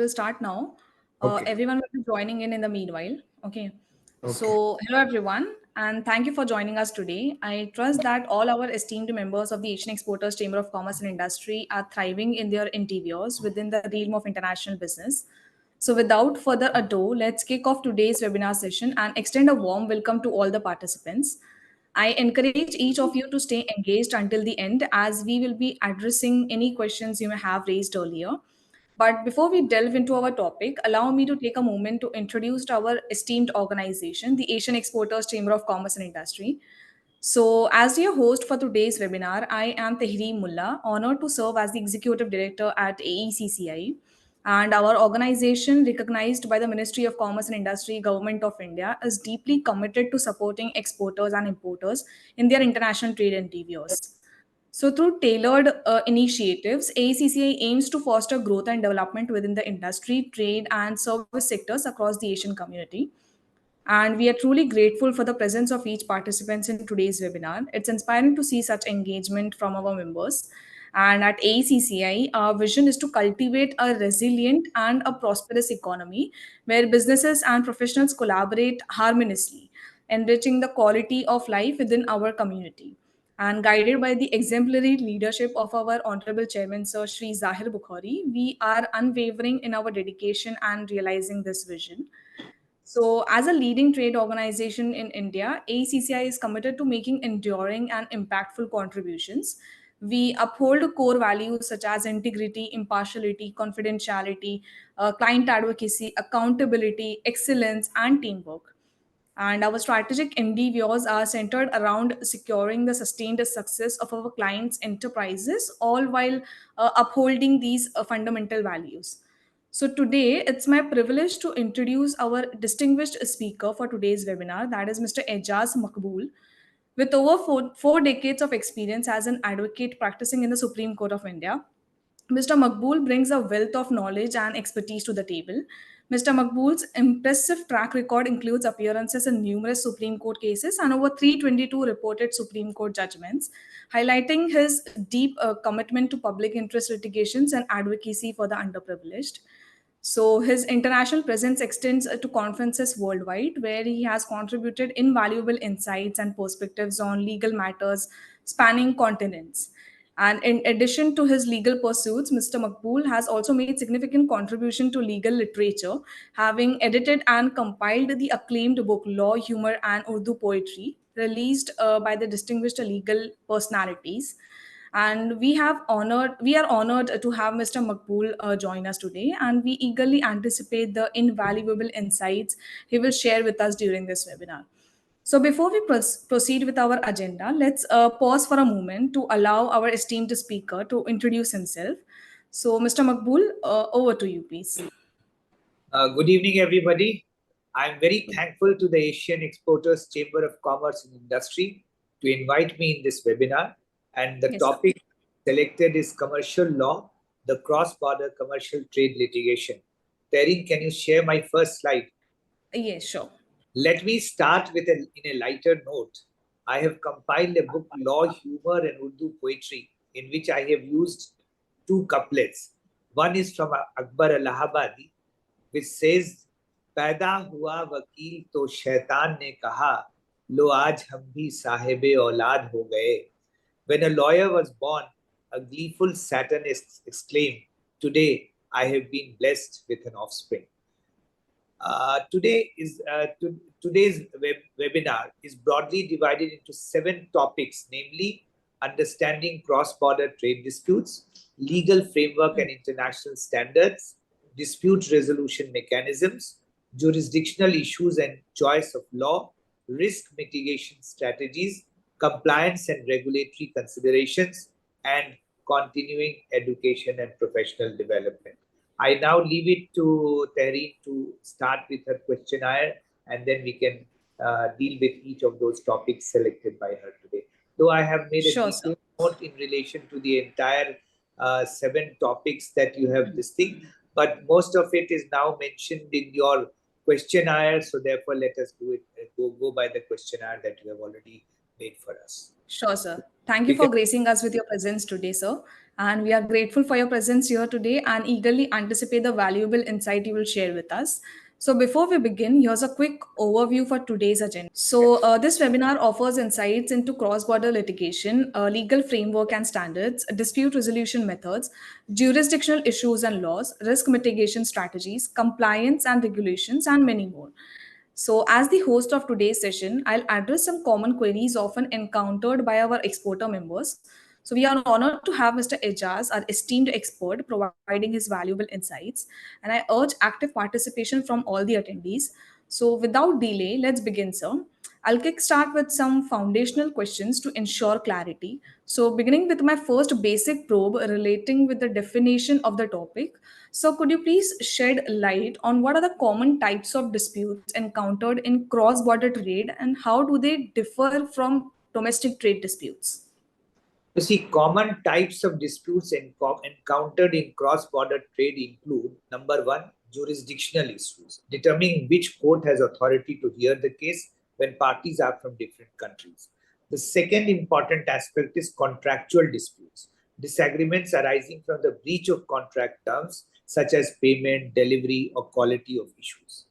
will start now. Okay. Everyone will be joining in the meanwhile. Okay. Okay. So, hello everyone, and thank you for joining us today. I trust that all our esteemed members of the Asian Exporters Chamber of Commerce and Industry are thriving in their endeavors within the realm of international business. So, without further ado, let's kick off today's webinar session and extend a warm welcome to all the participants. I encourage each of you to stay engaged until the end as we will be addressing any questions you may have raised earlier. But before we delve into our topic, allow me to take a moment to introduce our esteemed organization, the Asian Exporters Chamber of Commerce and Industry. So, as your host for today's webinar, I am Tehri Mullah, honored to serve as the Executive Director at AECCI. And our organization, recognized by the Ministry of Commerce and Industry, Government of India, is deeply committed to supporting exporters and importers in their international trade endeavors. So, through tailored initiatives, AECCI aims to foster growth and development within the industry, trade, and service sectors across the Asian community. And we are truly grateful for the presence of each participant in today's webinar. It's inspiring to see such engagement from our members. And at AECCI, our vision is to cultivate a resilient and a prosperous economy where businesses and professionals collaborate harmoniously, enriching the quality of life within our community. And guided by the exemplary leadership of our Honorable Chairman, Sir Shri Zahir Bukhari, we are unwavering in our dedication and realizing this vision. So, as a leading trade organization in India, ACCI is committed to making enduring and impactful contributions. We uphold core values such as integrity, impartiality, confidentiality, client advocacy, accountability, excellence, and teamwork. And our strategic endeavors are centered around securing the sustained success of our clients' enterprises, all while upholding these fundamental values. So, today it's my privilege to introduce our distinguished speaker for today's webinar, that is Mr. Ejaz Makbool. With over four decades of experience as an advocate practicing in the Supreme Court of India, Mr. Makbool brings a wealth of knowledge and expertise to the table. Mr. Makbool's impressive track record includes appearances in numerous Supreme Court cases and over 322 reported Supreme Court judgments, highlighting his deep commitment to public interest litigations and advocacy for the underprivileged. So his international presence extends to conferences worldwide, where he has contributed invaluable insights and perspectives on legal matters spanning continents. And in addition to his legal pursuits, Mr. Makbool has also made significant contribution to legal literature, having edited and compiled the acclaimed book Law, Humor, and Urdu Poetry, released by the distinguished legal personalities. And we are honored to have Mr. Makbool join us today, and we eagerly anticipate the invaluable insights he will share with us during this webinar. So before we proceed with our agenda, let's pause for a moment to allow our esteemed speaker to introduce himself. So, Mr. Makbool, over to you, please. Good evening, everybody. I'm very thankful to the Asian Exporters Chamber of Commerce and Industry to invite me in this webinar. And the Yes, sir. topic selected is commercial law, the cross-border commercial trade litigation. Terin, can you share my first slide? Yes, sure. Let me start with in a lighter note. I have compiled a book, Law, Humor, and Urdu Poetry, in which I have used two couplets. One is from Akbar Allahabadi, which says, पैदा हुआ वकील तो शैतान ने कहा लो आज हम भी साहिबे औलाद हो गए. When a lawyer was born, a gleeful Satanist exclaimed, today I have been blessed with an offspring. Today's webinar is broadly divided into 7 topics, namely understanding cross-border trade disputes, legal framework and international standards, dispute resolution mechanisms, jurisdictional issues and choice of law, risk mitigation strategies, compliance and regulatory considerations, and continuing education and professional development. I now leave it to Tehri to start with her questionnaire, and then we can deal with each of those topics selected by her today. Though I have made a detailed note in relation to the entire 7 topics that you have listed, but most of it is now mentioned in your questionnaire. So therefore, let us do it. Go by the questionnaire that you have already made for us. Sure, sir. Thank you We for can gracing us with your presence today, sir. And we are grateful for your presence here today and eagerly anticipate the valuable insight you will share with us. So, before we begin, here's a quick overview for today's agenda. So, this webinar offers insights into cross border litigation, legal framework and standards, dispute resolution methods, jurisdictional issues and laws, risk mitigation strategies, compliance and regulations, and many more. So, as the host of today's session, I'll address some common queries often encountered by our exporter members. So, we are honored to have Mr. Ejaz, our esteemed expert, providing his valuable insights. And I urge active participation from all the attendees. So, without delay, let's begin, sir. I'll kickstart with some foundational questions to ensure clarity. So, beginning with my first basic probe relating with the definition of the topic. So, could you please shed light on what are the common types of disputes encountered in cross border trade and how do they differ from domestic trade disputes? You see, common types of disputes encountered in cross-border trade include, number one, jurisdictional issues, determining which court has authority to hear the case when parties are from different countries. The second important aspect is contractual disputes, disagreements arising from the breach of contract terms, such as payment, delivery, or quality of issues.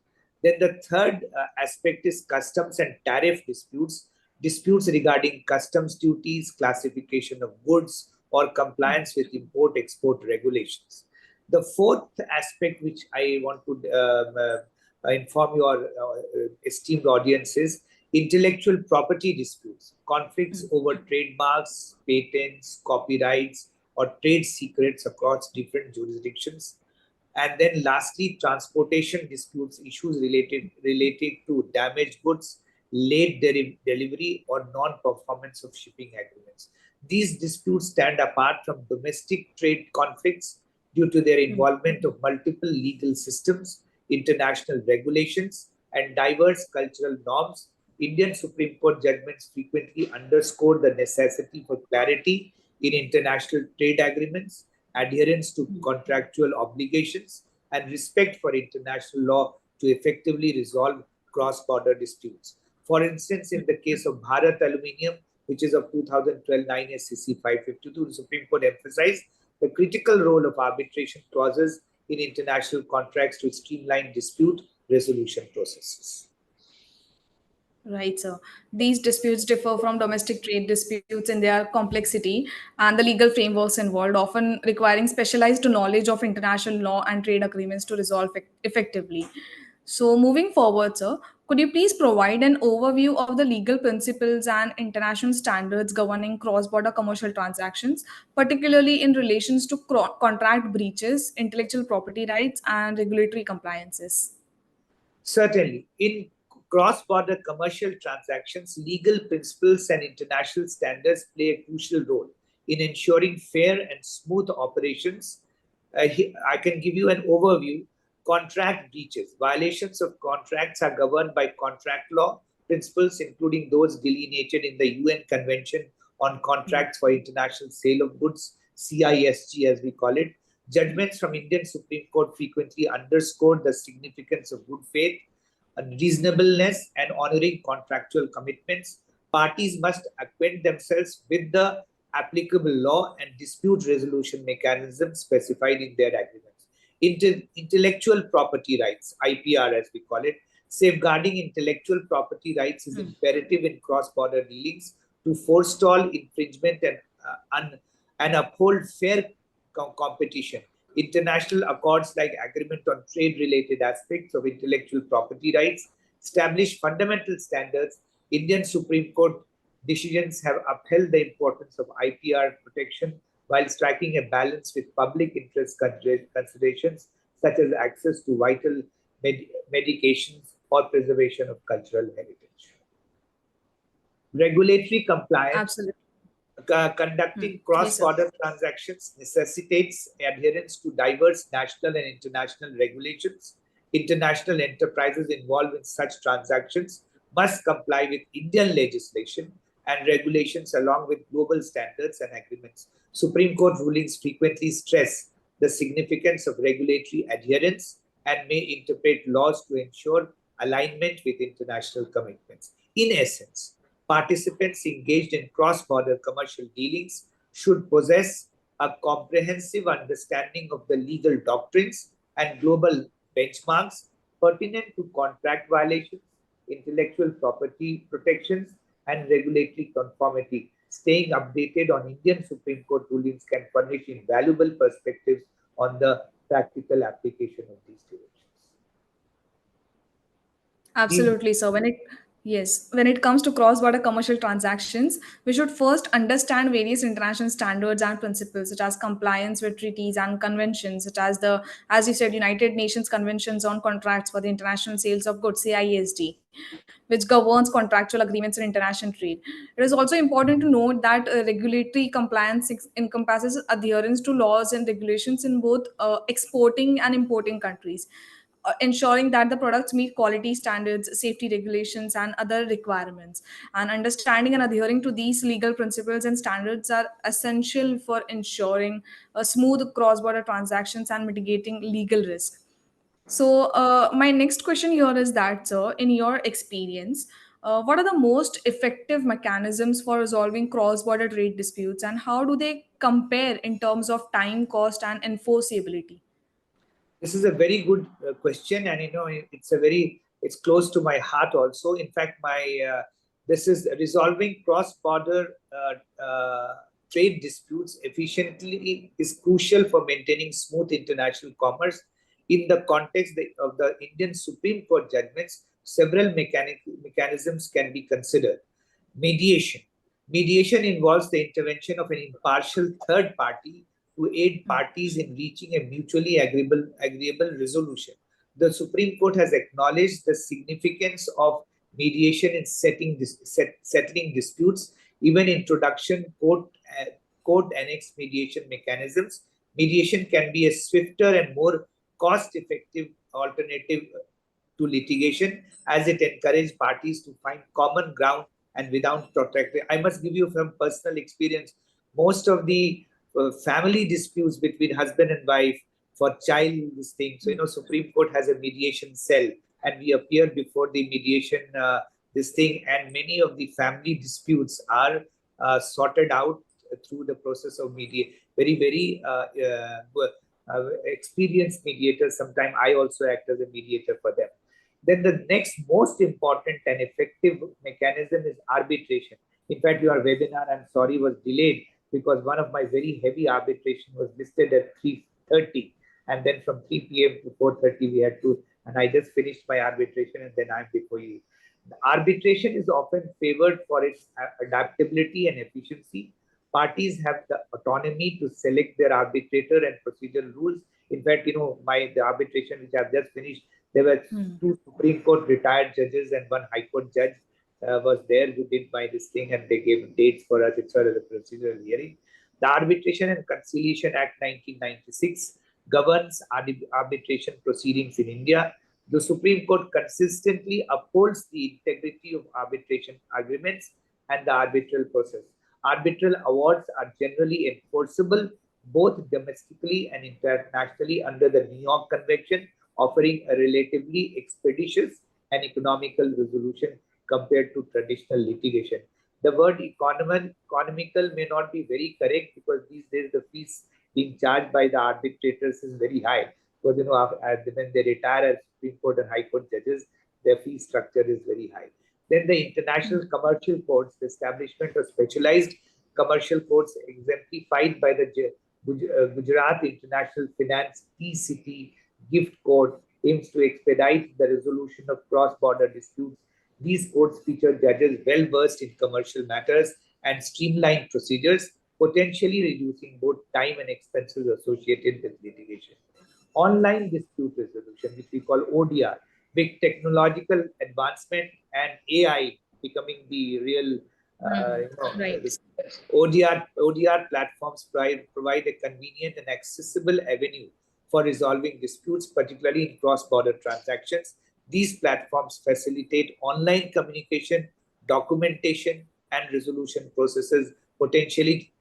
Then the third aspect is customs and tariff disputes, disputes regarding customs duties, classification of goods, or compliance with import-export regulations. The fourth aspect, which I want to inform your esteemed audience, is intellectual property disputes, conflicts over trademarks, patents, copyrights, or trade secrets across different jurisdictions. And then lastly, transportation disputes, issues related to damaged goods, late delivery, or non-performance of shipping agreements. These disputes stand apart from domestic trade conflicts due to their involvement of multiple legal systems, international regulations, and diverse cultural norms. Indian Supreme Court judgments frequently underscore the necessity for clarity in international trade agreements, adherence to contractual obligations, and respect for international law to effectively resolve cross-border disputes. For instance, in the case of Bharat Aluminium, which is of 2012 9 SCC 552, the Supreme Court emphasized the critical role of arbitration clauses in international contracts to streamline dispute resolution processes. Right, sir. These disputes differ from domestic trade disputes in their complexity and the legal frameworks involved, often requiring specialized knowledge of international law and trade agreements to resolve effectively. So, moving forward, sir, could you please provide an overview of the legal principles and international standards governing cross border commercial transactions, particularly in relations to contract breaches, intellectual property rights, and regulatory compliances? Certainly, in cross-border commercial transactions, legal principles and international standards play a crucial role in ensuring fair and smooth operations. I can give you an overview. Contract breaches. Violations of contracts are governed by contract law principles, including those delineated in the UN Convention on Contracts for International Sale of Goods, CISG as we call it. Judgments from Indian Supreme Court frequently underscored the significance of good faith, reasonableness, and honoring contractual commitments. Parties must acquaint themselves with the applicable law and dispute resolution mechanisms specified in their agreements. Intellectual property rights, IPR as we call it, safeguarding intellectual property rights is imperative in cross-border dealings to forestall infringement and uphold fair competition. International accords like Agreement on Trade-related aspects of intellectual property rights establish fundamental standards. Indian Supreme Court decisions have upheld the importance of IPR protection while striking a balance with public interest considerations such as access to vital medications or preservation of cultural heritage. Regulatory compliance. Absolutely. Conducting Yes, sir. cross-border transactions necessitates adherence to diverse national and international regulations. International enterprises involved in such transactions must comply with Indian legislation and regulations along with global standards and agreements. Supreme Court rulings frequently stress the significance of regulatory adherence and may interpret laws to ensure alignment with international commitments. In essence, Participants engaged in cross-border commercial dealings should possess a comprehensive understanding of the legal doctrines and global benchmarks pertinent to contract violations, intellectual property protections, and regulatory conformity. Staying updated on Indian Supreme Court rulings can furnish invaluable perspectives on the practical application of these directions. These Absolutely. So when it comes to cross-border commercial transactions, we should first understand various international standards and principles, such as compliance with treaties and conventions, such as as you said, United Nations Conventions on Contracts for the International Sales of Goods (CISD), which governs contractual agreements in international trade. It is also important to note that regulatory compliance encompasses adherence to laws and regulations in both exporting and importing countries, ensuring that the products meet quality standards, safety regulations, and other requirements. And understanding and adhering to these legal principles and standards are essential for ensuring smooth cross border transactions and mitigating legal risk. So, my next question here is that, sir, in your experience, what are the most effective mechanisms for resolving cross border trade disputes, and how do they compare in terms of time, cost, and enforceability? This is a very good question, and it's close to my heart also. In fact, my this is resolving cross-border trade disputes efficiently is crucial for maintaining smooth international commerce. In the context of the Indian Supreme Court judgments, several mechanisms can be considered. Mediation. Mediation involves the intervention of an impartial third party to aid parties in reaching a mutually agreeable resolution. The Supreme Court has acknowledged the significance of mediation in settling disputes. Even introduction court annex mediation mechanisms. Mediation can be a swifter and more cost-effective alternative to litigation, as it encourages parties to find common ground and without protracted. I must give you from personal experience, most of the family disputes between husband and wife for child this thing. So, Supreme Court has a mediation cell, and we appear before the mediation this thing, and many of the family disputes are sorted out through the process of mediation. Very experienced mediators. Sometimes I also act as a mediator for them. Then the next most important and effective mechanism is arbitration. In fact, your webinar, I'm sorry, was delayed because one of my very heavy arbitration was listed at 3:30, and then from 3 p.m. to 4:30 we had to, and I just finished my arbitration and then I'm before you. The arbitration is often favored for its adaptability and efficiency. Parties have the autonomy to select their arbitrator and procedural rules. In fact, the arbitration which I've just finished, there were two Supreme Court retired judges and one High Court judge was there who did by this thing, and they gave dates for us, etc. The procedural hearing. The Arbitration and Conciliation Act 1996 governs arbitration proceedings in India. The Supreme Court consistently upholds the integrity of arbitration agreements and the arbitral process. Arbitral awards are generally enforceable both domestically and internationally under the New York Convention, offering a relatively expeditious and economical resolution compared to traditional litigation. The word economical may not be very correct because these days the fees being charged by the arbitrators is very high. Because when they retire as Supreme Court and High Court judges, their fee structure is very high. Then the international commercial courts, the establishment of specialized commercial courts exemplified by the Gujarat International Finance T-City Gift Court aims to expedite the resolution of cross-border disputes. These courts feature judges well-versed in commercial matters and streamlined procedures, potentially reducing both time and expenses associated with litigation. Online dispute resolution, which we call ODR, with technological advancement and AI becoming the real Right. ODR platforms provide a convenient and accessible avenue for resolving disputes, particularly in cross-border transactions. These platforms facilitate online communication, documentation, and resolution processes, potentially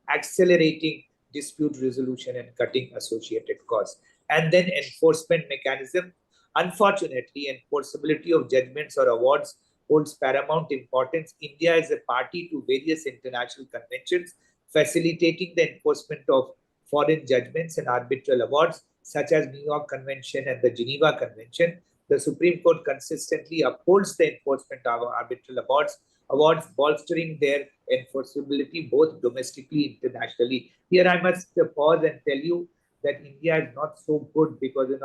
accelerating dispute resolution and cutting associated costs. And then enforcement mechanism. Unfortunately, enforceability of judgments or awards holds paramount importance. India is a party to various international conventions facilitating the enforcement of foreign judgments and arbitral awards, such as New York Convention and the Geneva Convention. The Supreme Court consistently upholds the enforcement of arbitral awards, bolstering their enforceability both domestically and internationally. Here I must pause and tell you that India is not so good because in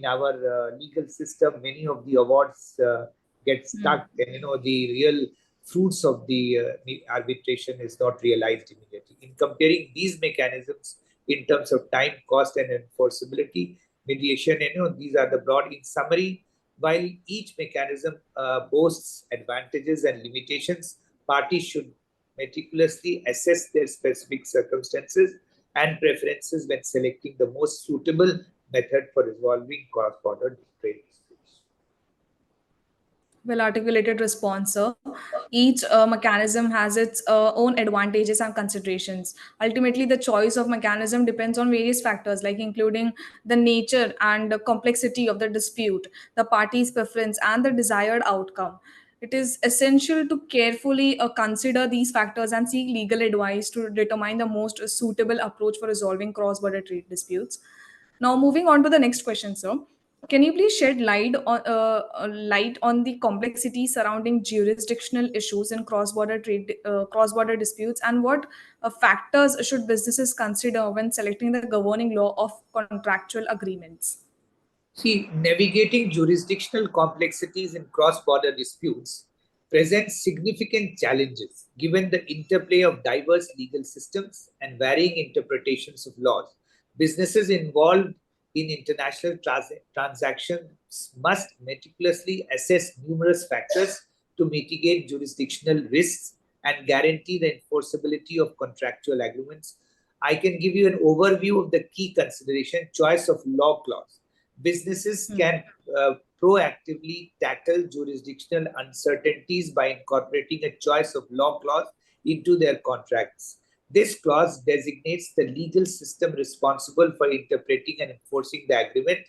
our legal system, many of the awards get stuck, and the real fruits of the arbitration is not realized immediately. In comparing these mechanisms in terms of time, cost, and enforceability, mediation, these are the broad. In summary, while each mechanism boasts advantages and limitations, parties should meticulously assess their specific circumstances and preferences when selecting the most suitable method for resolving cross-border trade disputes. Well articulated response, sir. Each mechanism has its own advantages and considerations. Ultimately, the choice of mechanism depends on various factors, like including the nature and the complexity of the dispute, the party's preference, and the desired outcome. It is essential to carefully consider these factors and seek legal advice to determine the most suitable approach for resolving cross border trade disputes. Now, moving on to the next question, sir. Can you please shed light on the complexity surrounding jurisdictional issues in cross-border disputes, and what factors should businesses consider when selecting the governing law of contractual agreements? See, navigating jurisdictional complexities in cross-border disputes presents significant challenges given the interplay of diverse legal systems and varying interpretations of laws. Businesses involved in international transactions must meticulously assess numerous factors to mitigate jurisdictional risks and guarantee the enforceability of contractual agreements. I can give you an overview of the key consideration: choice of law clause. Businesses can proactively tackle jurisdictional uncertainties by incorporating a choice of law clause into their contracts. This clause designates the legal system responsible for interpreting and enforcing the agreement.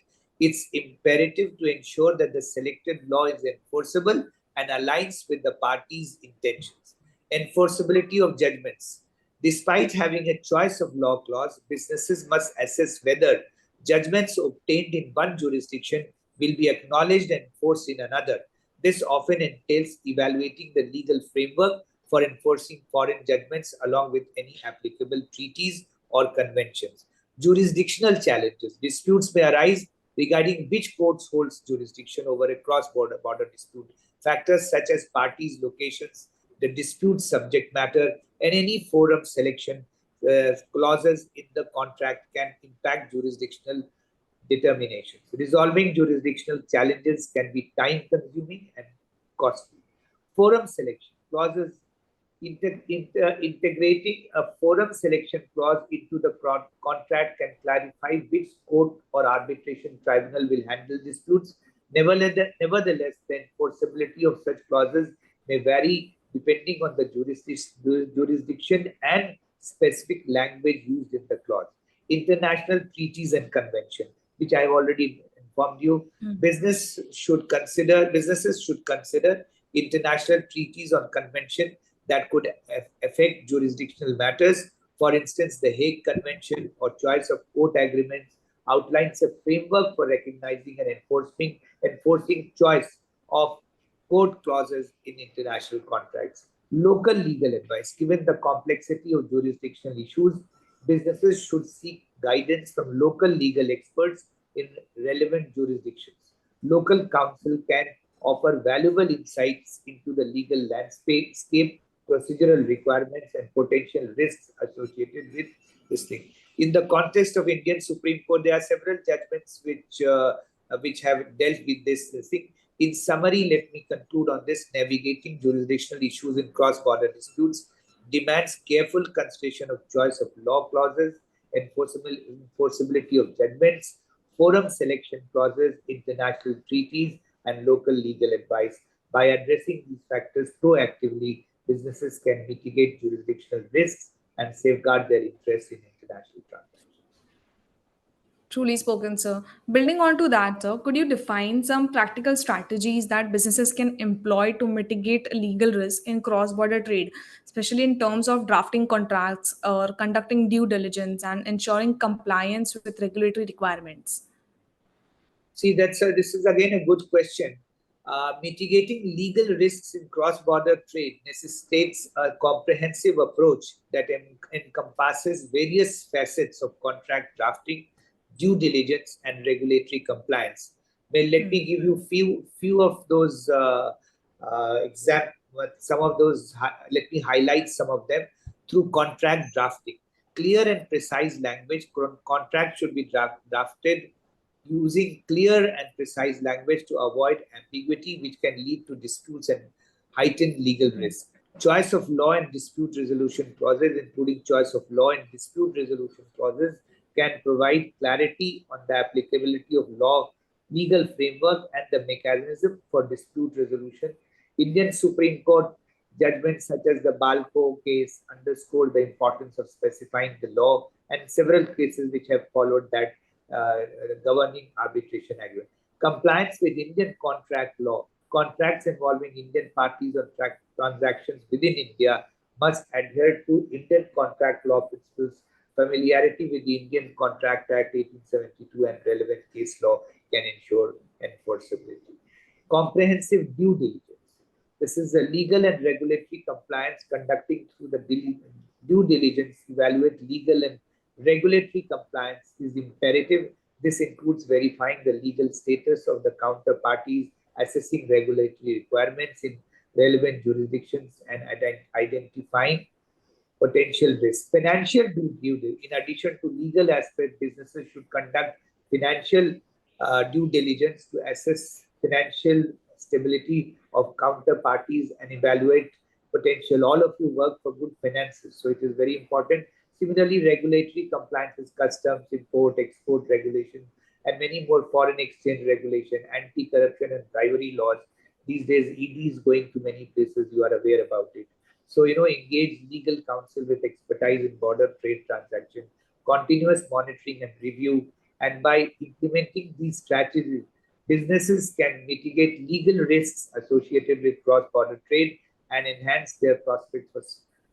It's imperative to ensure that the selected law is enforceable and aligns with the parties' intentions. Enforceability of judgments. Despite having a choice of law clause, businesses must assess whether judgments obtained in one jurisdiction will be acknowledged and enforced in another. This often entails evaluating the legal framework for enforcing foreign judgments along with any applicable treaties or conventions. Jurisdictional challenges. Disputes may arise regarding which courts holds jurisdiction over a cross-border dispute. Factors such as parties' locations, the dispute subject matter, and any forum selection clauses in the contract can impact jurisdictional determinations. Resolving jurisdictional challenges can be time-consuming and costly. Forum selection clauses. Integrating a forum selection clause into the contract can clarify which court or arbitration tribunal will handle disputes. Nevertheless, the enforceability of such clauses may vary depending on the jurisdiction and specific language used in the clause. International treaties and conventions, which I have already informed you, businesses should consider international treaties on convention that could affect jurisdictional matters. For instance, the Hague Convention or choice of court agreements outlines a framework for recognizing and enforcing choice of court clauses in international contracts. Local legal advice. Given the complexity of jurisdictional issues, businesses should seek guidance from local legal experts in relevant jurisdictions. Local counsel can offer valuable insights into the legal landscape, procedural requirements, and potential risks associated with this thing. In the context of Indian Supreme Court, there are several judgments which have dealt with this thing. In summary, let me conclude on this. Navigating jurisdictional issues in cross-border disputes demands careful consideration of choice of law clauses, enforceability of judgments, forum selection clauses, international treaties, and local legal advice. By addressing these factors proactively, businesses can mitigate jurisdictional risks and safeguard their interests in international transactions. Truly spoken, sir. Building on to that, sir, could you define some practical strategies that businesses can employ to mitigate legal risk in cross border trade, especially in terms of drafting contracts or conducting due diligence and ensuring compliance with regulatory requirements? See, this is again a good question. Mitigating legal risks in cross-border trade necessitates a comprehensive approach that encompasses various facets of contract drafting, due diligence, and regulatory compliance. Well, let me give you few of those some of those. Let me highlight some of them through contract drafting. Clear and precise language. Contract should be drafted using clear and precise language to avoid ambiguity, which can lead to disputes and heightened legal risk. Choice of law and dispute resolution clauses, including choice of law and dispute resolution clauses, can provide clarity on the applicability of law, legal framework, and the mechanism for dispute resolution. Indian Supreme Court judgments such as the Balco case underscored the importance of specifying the law, and several cases which have followed that governing arbitration agreement. Compliance with Indian contract law. Contracts involving Indian parties or transactions within India must adhere to Indian contract law principles. Familiarity with the Indian Contract Act 1872 and relevant case law can ensure enforceability. Comprehensive due diligence. This is a legal and regulatory compliance conducting through the due diligence, evaluate legal and regulatory compliance is imperative. This includes verifying the legal status of the counterparties, assessing regulatory requirements in relevant jurisdictions, and identifying potential risks. Financial due diligence. In addition to legal aspects, businesses should conduct financial due diligence to assess financial stability of counterparties and evaluate potential. All of you work for good finances, so it is very important. Similarly, regulatory compliance is customs, import, export regulation, and many more foreign exchange regulation, anti-corruption and bribery laws. These days, ED is going to many places, you are aware about it. So, engage legal counsel with expertise in border trade transactions, continuous monitoring and review. And by implementing these strategies, businesses can mitigate legal risks associated with cross-border trade and enhance their prospects for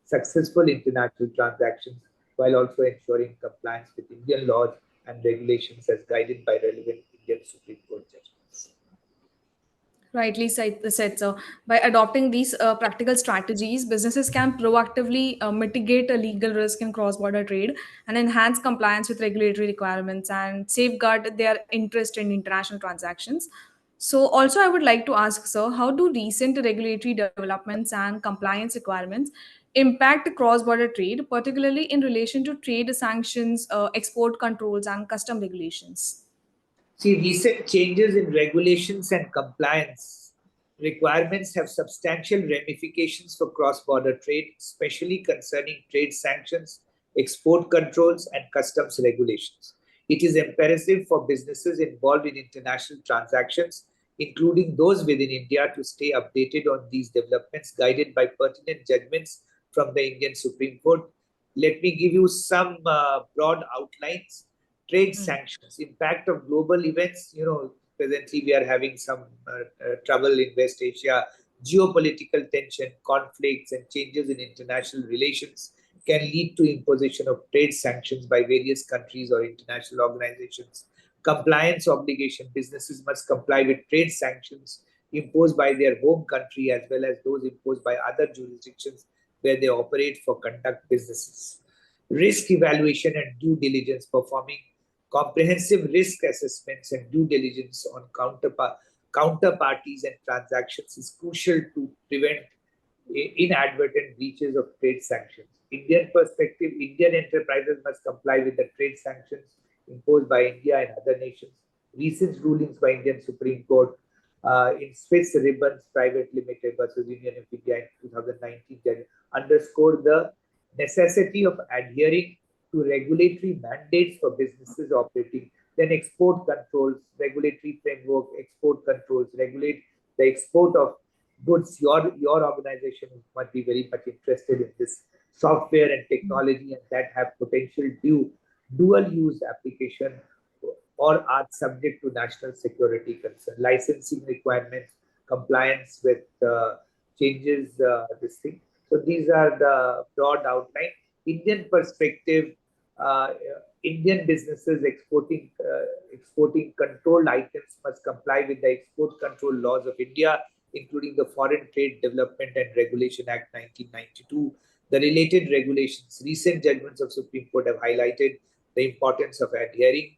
successful international transactions, while also ensuring compliance with Indian laws and regulations as guided by relevant Indian Supreme Court judgments. Rightly said, sir. By adopting these practical strategies, businesses can proactively mitigate a legal risk in cross border trade and enhance compliance with regulatory requirements and safeguard their interest in international transactions. So, also, I would like to ask, sir, how do recent regulatory developments and compliance requirements impact cross border trade, particularly in relation to trade sanctions, export controls, and custom regulations? See, recent changes in regulations and compliance requirements have substantial ramifications for cross-border trade, especially concerning trade sanctions, export controls, and customs regulations. It is imperative for businesses involved in international transactions, including those within India, to stay updated on these developments, guided by pertinent judgments from the Indian Supreme Court. Let me give you some broad outlines. Trade sanctions, impact of global events. Presently we are having some trouble in West Asia. Geopolitical tension, conflicts, and changes in international relations can lead to imposition of trade sanctions by various countries or international organizations. Compliance obligation. Businesses must comply with trade sanctions imposed by their home country as well as those imposed by other jurisdictions where they operate for conduct businesses. Risk evaluation and due diligence. Performing comprehensive risk assessments and due diligence on counterparties and transactions is crucial to prevent inadvertent breaches of trade sanctions. Indian perspective, Indian enterprises must comply with the trade sanctions imposed by India and other nations. Recent rulings by Indian Supreme Court in Swiss Ribbons Private Limited versus Union of India in 2019 underscored the necessity of adhering to regulatory mandates for businesses operating. Then export controls, regulatory framework, export controls, regulate the export of goods. Your organization might be very much interested in this software and technology and that have potential dual use application or are subject to national security concern. Licensing requirements, compliance with changes, this thing. So these are the broad outline. Indian perspective, uh, Indian businesses exporting controlled items must comply with the export control laws of India, including the Foreign Trade Development and Regulation Act 1992. The related regulations, recent judgments of Supreme Court have highlighted the importance of adhering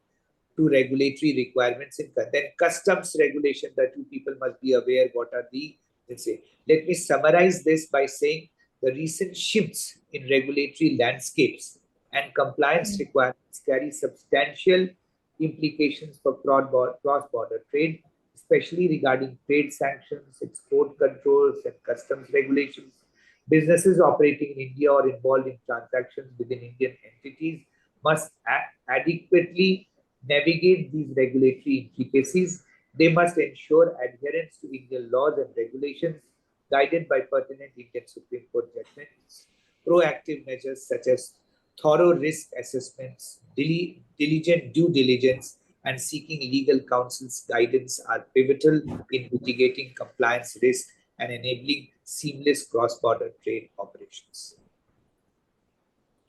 to regulatory requirements in then customs regulation that you people must be aware what are the, let's say. Let me summarize this by saying the recent shifts in regulatory landscapes and compliance requirements carry substantial implications for cross-border trade, especially regarding trade sanctions, export controls, and customs regulations. Businesses operating in India or involved in transactions within Indian entities must adequately navigate these regulatory intricacies. They must ensure adherence to Indian laws and regulations guided by pertinent Indian Supreme Court judgments. Proactive measures such as thorough risk assessments, diligent due diligence, and seeking legal counsel's guidance are pivotal in mitigating compliance risk and enabling seamless cross-border trade operations.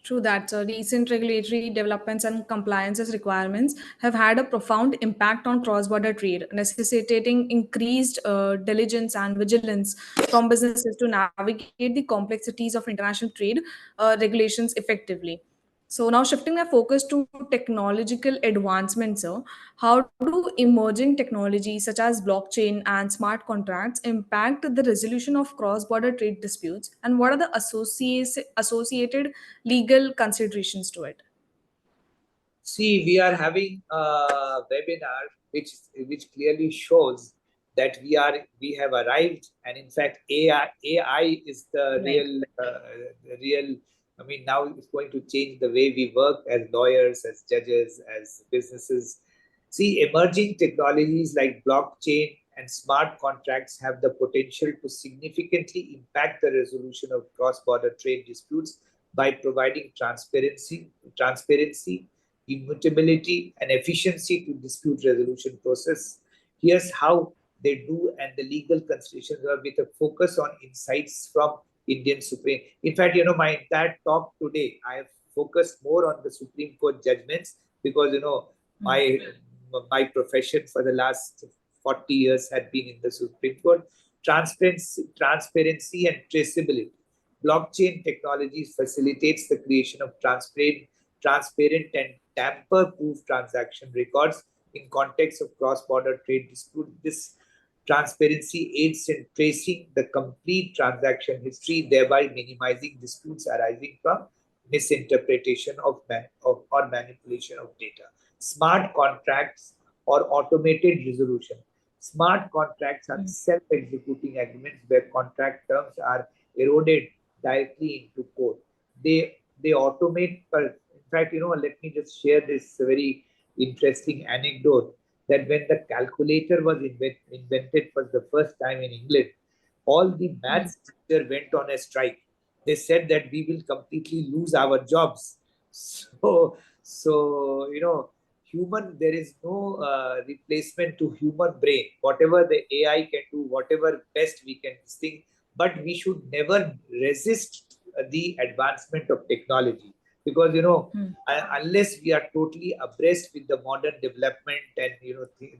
True that. So recent regulatory developments and compliances requirements have had a profound impact on cross-border trade, necessitating increased diligence and vigilance from businesses to navigate the complexities of international trade regulations effectively. So now shifting our focus to technological advancements, sir, how do emerging technologies such as blockchain and smart contracts impact the resolution of cross-border trade disputes, and what are the associated legal considerations to it? See, we are having a webinar which clearly shows that we have arrived, and in fact, AI is the Right. real. I mean, now it's going to change the way we work as lawyers, as judges, as businesses. See, emerging technologies like blockchain and smart contracts have the potential to significantly impact the resolution of cross-border trade disputes by providing transparency, immutability, and efficiency to dispute resolution process. Here's how they do, and the legal considerations are with a focus on insights from Indian Supreme. In fact, my entire talk today, I have focused more on the Supreme Court judgments because my my profession for the last 40 years had been in the Supreme Court. Transparency and traceability. Blockchain technology facilitates the creation of transparent and tamper-proof transaction records in context of cross-border trade dispute. This transparency aids in tracing the complete transaction history, thereby minimizing disputes arising from misinterpretation or manipulation of data. Smart contracts or automated resolution. Smart contracts are self-executing agreements where contract terms are eroded directly into code. They automate. In fact, let me just share this very interesting anecdote that when the calculator was invented for the first time in England, all the maths teacher went on a strike. They said that we will completely lose our jobs. So human, there is no replacement to human brain. Whatever the AI can do, whatever best we can think, but we should never resist the advancement of technology because unless we are totally abreast with the modern development and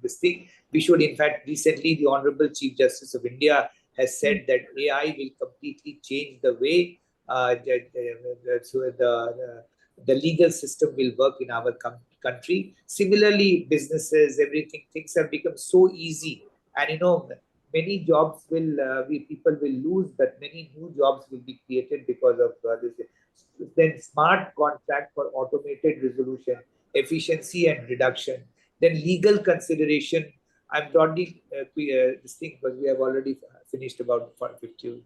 this thing, we should. In fact, recently the Honorable Chief Justice of India has said that AI will completely change the way the legal system will work in our country. Similarly, businesses, everything, things have become so easy, and many jobs people will lose, but many new jobs will be created because of this. Then smart contract for automated resolution, efficiency and reduction. Then legal consideration. I'm broadly this thing, but we have already finished about 50,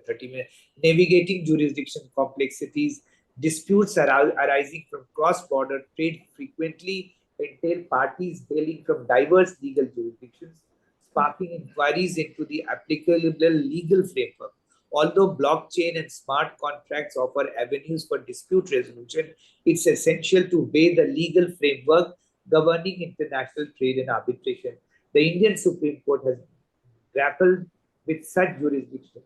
30 minutes. Navigating jurisdiction complexities. Disputes arising from cross-border trade frequently entail parties hailing from diverse legal jurisdictions, sparking inquiries into the applicable legal framework. Although blockchain and smart contracts offer avenues for dispute resolution, it's essential to weigh the legal framework governing international trade and arbitration. The Indian Supreme Court has grappled with such jurisdictional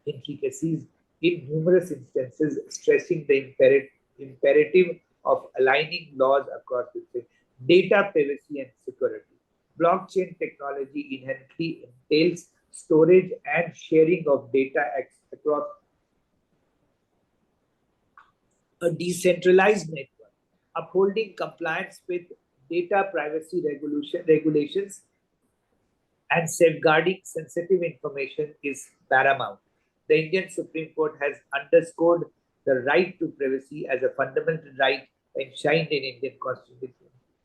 intricacies in numerous instances, stressing the imperative of aligning laws across the state. Data privacy and security. Blockchain technology inherently entails storage and sharing of data across a decentralized network. Upholding compliance with data privacy regulations and safeguarding sensitive information is paramount. The Indian Supreme Court has underscored the right to privacy as a fundamental right enshrined in Indian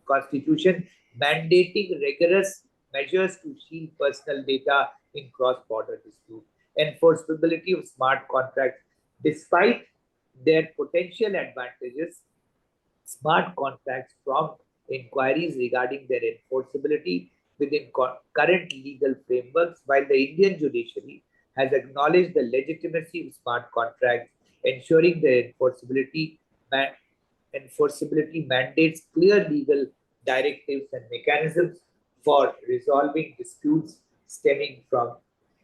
Constitution, mandating rigorous measures to shield personal data in cross-border disputes. Enforceability of smart contracts, despite their potential advantages, smart contracts prompt inquiries regarding their enforceability within current legal frameworks, while the Indian judiciary has acknowledged the legitimacy of smart contracts, ensuring their enforceability mandates clear legal directives and mechanisms for resolving disputes stemming from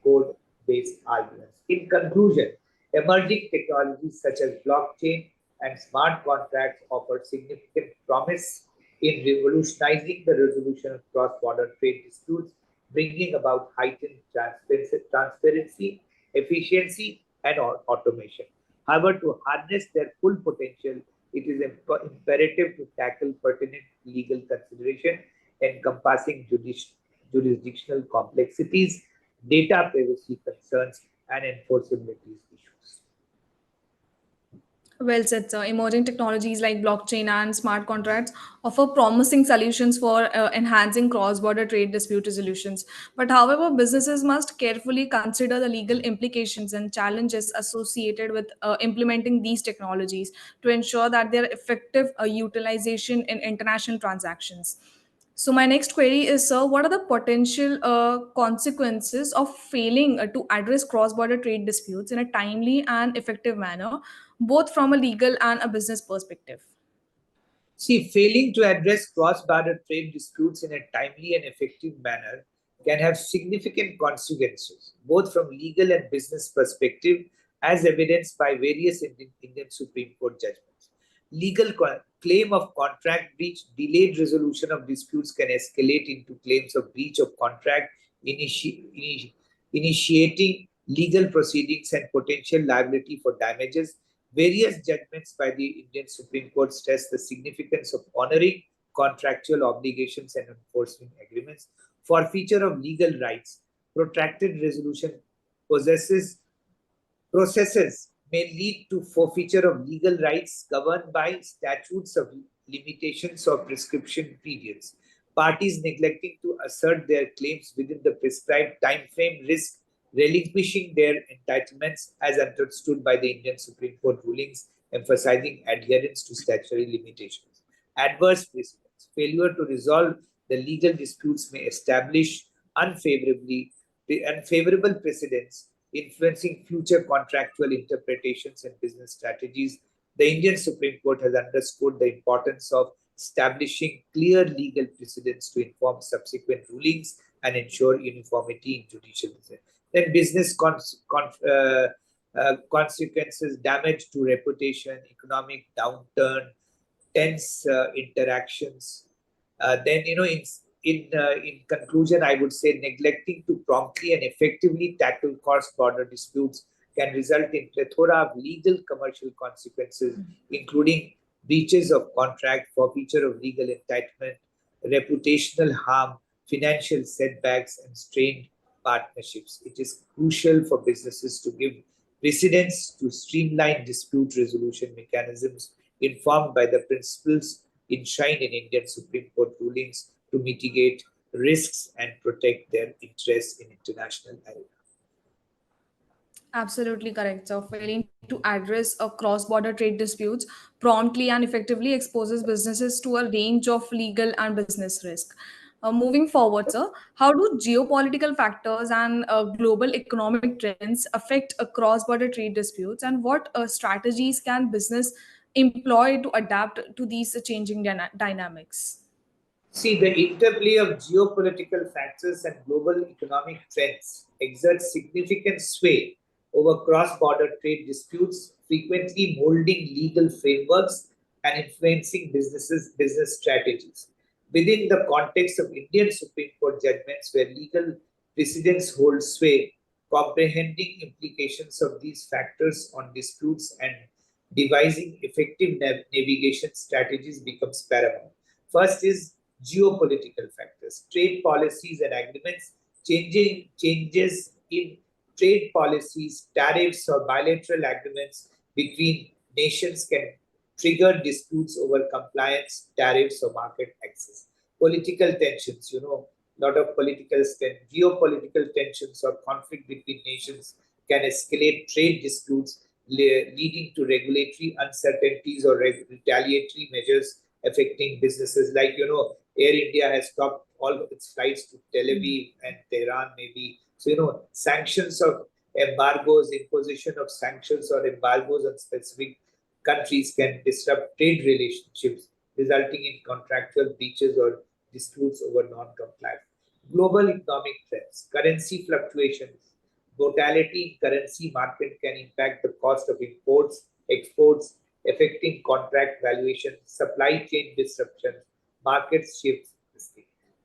code-based arguments. In conclusion, emerging technologies such as blockchain and smart contracts offer significant promise in revolutionizing the resolution of cross-border trade disputes, bringing about heightened transparency, efficiency, and automation. However, to harness their full potential, it is imperative to tackle pertinent legal consideration encompassing jurisdictional complexities, data privacy concerns, and enforceability issues. Well said, sir. Emerging technologies like blockchain and smart contracts offer promising solutions for enhancing cross border trade dispute resolutions. But, however, businesses must carefully consider the legal implications and challenges associated with implementing these technologies to ensure that their effective utilization in international transactions. So my next query is, sir, what are the potential consequences of failing to address cross-border trade disputes in a timely and effective manner, both from a legal and a business perspective? See, failing to address cross-border trade disputes in a timely and effective manner can have significant consequences, both from legal and business perspective, as evidenced by various Indian Supreme Court judgments. Legal claim of contract breach, delayed resolution of disputes can escalate into claims of breach of contract, initiating legal proceedings and potential liability for damages. Various judgments by the Indian Supreme Court stress the significance of honoring contractual obligations and enforcing agreements. Forfeiture of legal rights, protracted resolution processes may lead to forfeiture of legal rights governed by statutes of limitations or prescription periods. Parties neglecting to assert their claims within the prescribed time frame risk relinquishing their entitlements as understood by the Indian Supreme Court rulings, emphasizing adherence to statutory limitations. Adverse precedents. Failure to resolve the legal disputes may establish unfavorable precedents influencing future contractual interpretations and business strategies. The Indian Supreme Court has underscored the importance of establishing clear legal precedents to inform subsequent rulings and ensure uniformity in judicial decisions. Then business consequences, damage to reputation, economic downturn, tense interactions. In conclusion, I would say neglecting to promptly and effectively tackle cross-border disputes can result in plethora of legal commercial consequences, including breaches of contract, forfeiture of legal entitlement, reputational harm, financial setbacks, and strained partnerships. It is crucial for businesses to give precedence to streamline dispute resolution mechanisms informed by the principles enshrined in Indian Supreme Court rulings to mitigate risks and protect their interests in international arena. Absolutely correct. So, failing to address a cross-border trade disputes promptly and effectively exposes businesses to a range of legal and business risk. Moving forward, sir, how do geopolitical factors and global economic trends affect cross-border trade disputes, and what strategies can business employ to adapt to these changing dynamics? See, the interplay of geopolitical factors and global economic trends exerts significant sway over cross-border trade disputes, frequently molding legal frameworks and influencing business strategies. Within the context of Indian Supreme Court judgments where legal precedents hold sway, comprehending implications of these factors on disputes and devising effective navigation strategies becomes paramount. First is geopolitical factors, trade policies and agreements, changes in trade policies, tariffs, or bilateral agreements between nations can trigger disputes over compliance, tariffs, or market access. Political tensions, a lot of geopolitical tensions or conflict between nations can escalate trade disputes, leading to regulatory uncertainties or retaliatory measures affecting businesses. Like, Air India has stopped all of its flights to Tel Aviv and Tehran, maybe. So, sanctions of embargoes, imposition of sanctions or embargoes on specific countries can disrupt trade relationships, resulting in contractual breaches or disputes over non-compliance. Global economic trends, currency fluctuations, volatility in currency market can impact the cost of imports, exports, affecting contract valuation, supply chain disruptions, market shifts.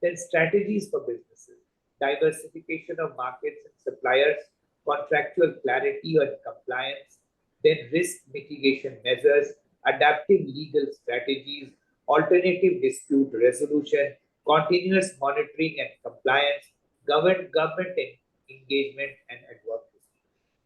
Then strategies for businesses, diversification of markets and suppliers, contractual clarity and compliance, then risk mitigation measures, adaptive legal strategies, alternative dispute resolution, continuous monitoring and compliance, government engagement and advocacy.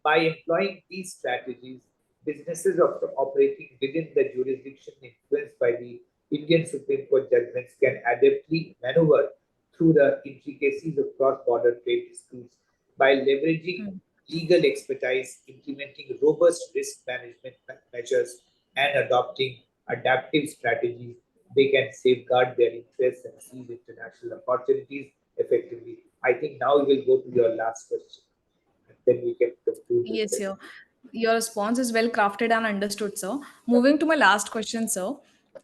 By employing these strategies, businesses operating within the jurisdiction influenced by the Indian Supreme Court judgments can adeptly maneuver through the intricacies of cross-border trade disputes by leveraging legal expertise, implementing robust risk management measures, and adopting adaptive strategies. They can safeguard their interests and seize international opportunities effectively. I think now we will go to your last question, and then we can conclude this Yes, session. sir. Your response is well crafted and understood, sir. Moving to my last question, sir.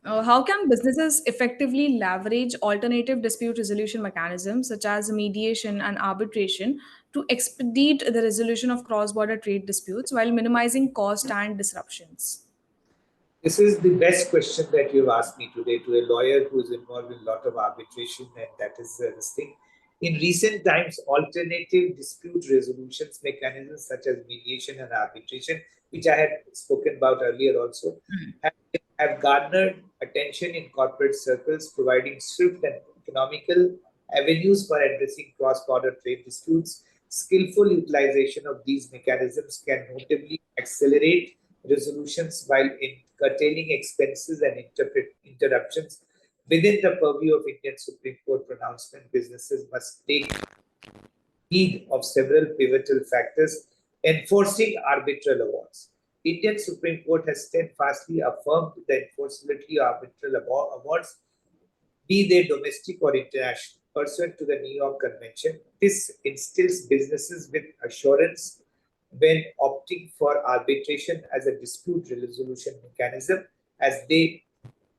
How can businesses effectively leverage alternative dispute resolution mechanisms such as mediation and arbitration to expedite the resolution of cross border trade disputes while minimizing cost and disruptions? This is the best question that you've asked me today to a lawyer who is involved in a lot of arbitration, and that is this thing. In recent times, alternative dispute resolutions mechanisms such as mediation and arbitration, which I had spoken about earlier also, have, have garnered attention in corporate circles, providing swift and economical avenues for addressing cross-border trade disputes. Skillful utilization of these mechanisms can notably accelerate resolutions while curtailing expenses and interruptions. Within the purview of Indian Supreme Court pronouncement, businesses must take heed of several pivotal factors enforcing arbitral awards. Indian Supreme Court has steadfastly affirmed the enforceability of arbitral awards, be they domestic or international, pursuant to the New York Convention. This instills businesses with assurance when opting for arbitration as a dispute resolution mechanism, as they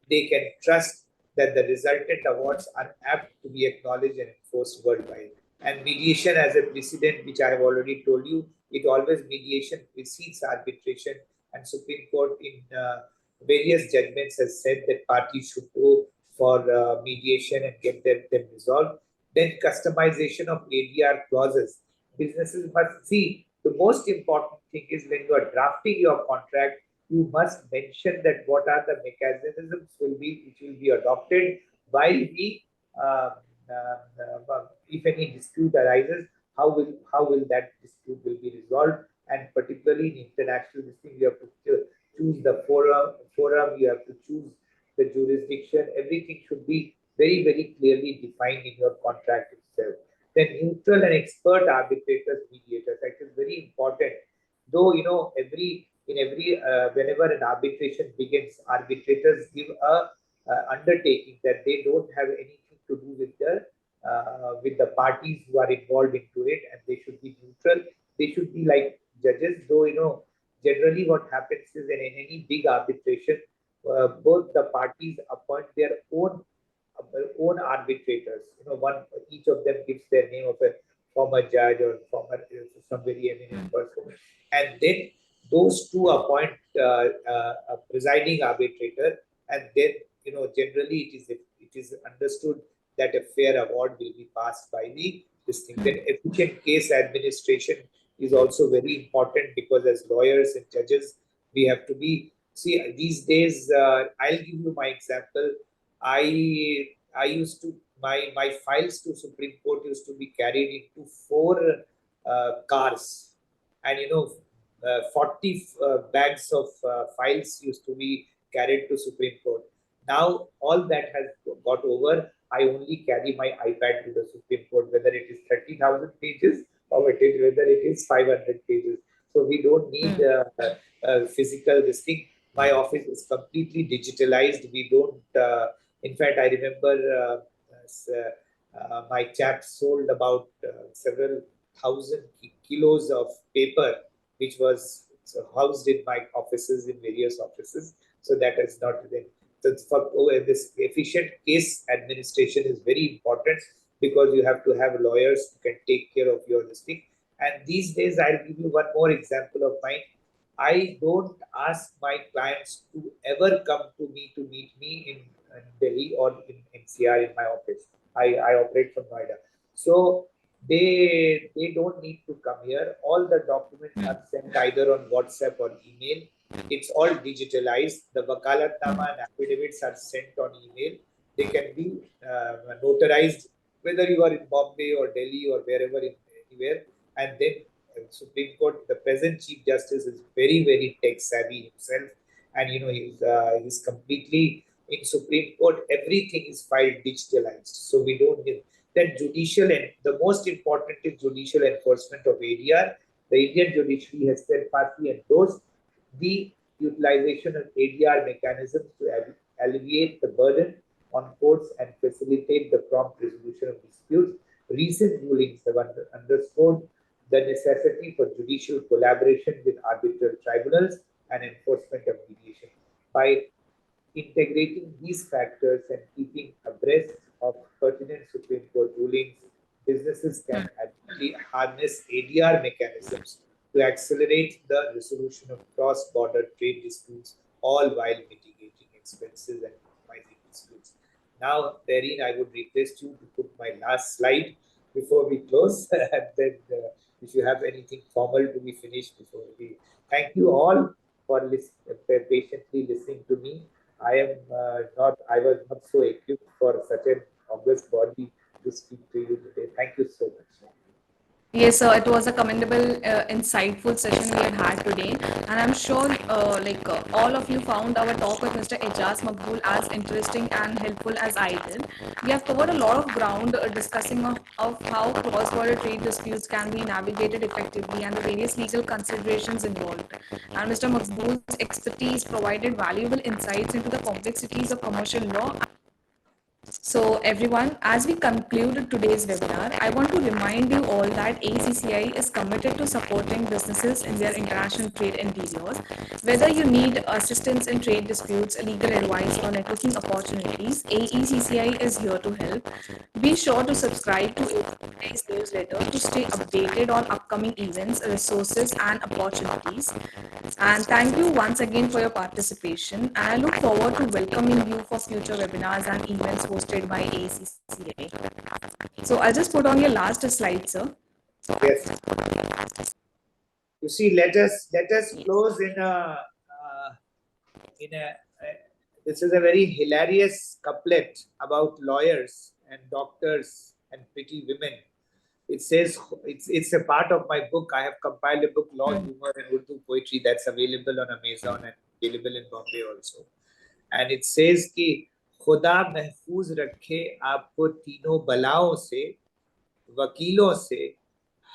can trust that the resultant awards are apt to be acknowledged and enforced worldwide. And mediation as a precedent, which I have already told you, it always mediation precedes arbitration, and Supreme Court in various judgments has said that parties should go for mediation and get them resolved. Then customization of ADR clauses. Businesses must see the most important thing is when you are drafting your contract, you must mention that what are the mechanisms which will be adopted while we if any dispute arises, how will that dispute will be resolved, and particularly in international dispute, you have to choose the forum, you have to choose the jurisdiction. Everything should be very, very clearly defined in your contract itself. Then neutral and expert arbitrators, mediators, that is very important. Though whenever an arbitration begins, arbitrators give a undertaking that they don't have anything to do with the parties who are involved into it, and they should be neutral. They should be like judges. Though generally what happens is that in any big arbitration, both the parties appoint their own own arbitrators. Each of them gives their name of a former judge or former some very eminent person, and then those two appoint a presiding arbitrator, and then generally it is understood that a fair award will be passed by this thing. Then efficient case administration is also very important, because as lawyers and judges we have to be, see, these days, I'll give you my example. I used to, my files to Supreme Court used to be carried into 4 cars, and 40 bags of files used to be carried to Supreme Court. Now all that has got over. I only carry my iPad to the Supreme Court, whether it is 30,000 pages or whether it is 500 pages. So we don't need physical this thing. My office is completely digitalized. We don't. In fact, I remember my chap sold about several thousand kilos of paper, which was housed in my offices, in various offices. So that is not then. So for this efficient case administration is very important, because you have to have lawyers who can take care of your this thing. And these days, I'll give you one more example of mine. I don't ask my clients to ever come to me to meet me in Delhi or in NCR in my office. I operate from Noida. So they don't need to come here. All the documents are sent either on WhatsApp or email. It's all digitalized. The wakalatnama and affidavits are sent on email. They can be notarized whether you are in Bombay or Delhi or wherever, anywhere. And then Supreme Court, the present Chief Justice is very, very tech savvy himself, and he's completely in Supreme Court. Everything is filed digitalized, so we don't need that judicial. And the most important is judicial enforcement of ADR. The Indian judiciary has steadfastly endorsed the utilization of ADR mechanisms to alleviate the burden on courts and facilitate the prompt resolution of disputes. Recent rulings have underscored the necessity for judicial collaboration with arbitral tribunals and enforcement of mediation. By integrating these factors and keeping abreast of pertinent Supreme Court rulings, businesses can actually harness ADR mechanisms to accelerate the resolution of cross-border trade disputes, all while mitigating expenses and minimizing disputes. Now, Tareen, I would request you to put my last slide before we close, and then if you have anything formal to be finished before we. Thank you all for patiently listening to me. I was not so equipped for such an august body to speak to you today. Thank you so much. Yes, sir. It was a commendable, insightful session we had today, and I'm sure, all of you found our talk with Mr. Ejaz Makbul as interesting and helpful as I did. We have covered a lot of ground discussing of how cross-border trade disputes can be navigated effectively and the various legal considerations involved. And Mr. Makbul's expertise provided valuable insights into the complexities of commercial law. So everyone, as we conclude today's webinar, I want to remind you all that ACCI is committed to supporting businesses in their international trade endeavors. Whether you need assistance in trade disputes, legal advice, or networking opportunities, AECCI is here to help. Be sure to subscribe to ACCI's newsletter to stay updated on upcoming events, resources, and opportunities. And thank you once again for your participation. And I look forward to welcoming you for future webinars and events hosted by ACCA. So I'll just put on your last slide, sir. Yes. You see, let us close in a this is a very hilarious couplet about lawyers and doctors and pretty women. It says, it's a part of my book. I have compiled a book, Law, Humor and Urdu Poetry, that's available on Amazon and available in Bombay also. And it says कि खुदा महफूज रखे आपको तीनों बलाओं से, वकीलों से,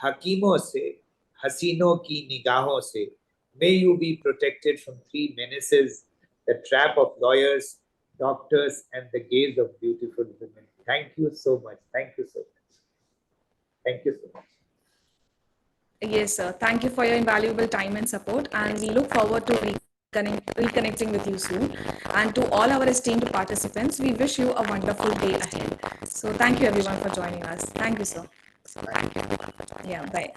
हकीमों से, हसीनों की निगाहों से. May you be protected from 3 menaces: the trap of lawyers, doctors, and the gaze of beautiful women. Thank you so much. Thank you so much. Thank you so much. Yes, sir. Thank you for your invaluable time and support. And we look forward to reconnecting reconnecting with you soon. And to all our esteemed participants, we wish you a wonderful day ahead. So thank you everyone for joining us. Thank you, sir. Yeah, bye.